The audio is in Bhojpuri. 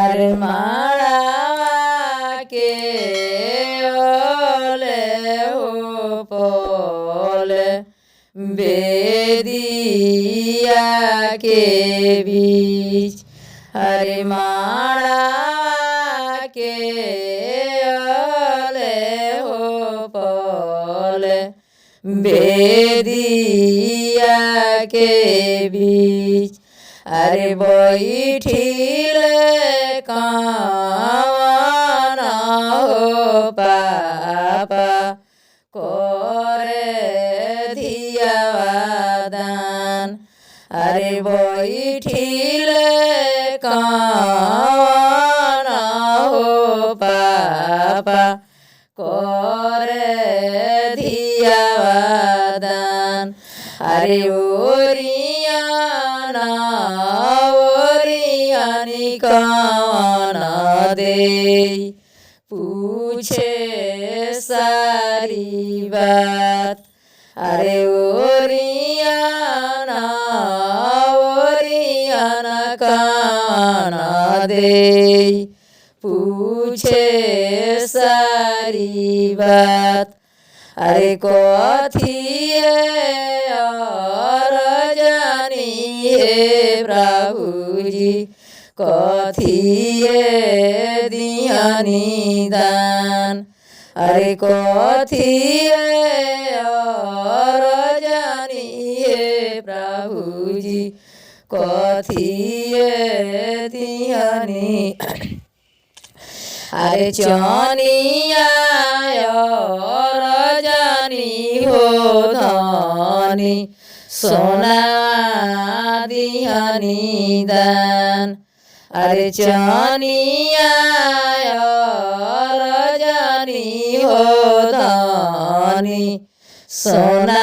अरे माड़ा के ओले हो पोले बेदिया के बीच हरे माड़ा के ओले हो पोले बेदिया के बीच अरे बैठिले कामना हो पापा करे धियावादान अरे बैठिले कामना हो पापा करे धियावादान अरे ओरियाना ओरियानी काना दे पूछे सारी बात अरे ओरियाना ओरियाना काना दे पूछे सारी बात अरे कथिए और जानी हे प्रभु जी कथिए दियानी दान अरे कथिए और जानी हे प्रभु जी कथिए दियानी अरे चनिया और जानी हो धनी सोना दियानी दान अरे चनिया और जानी हो धनी सोना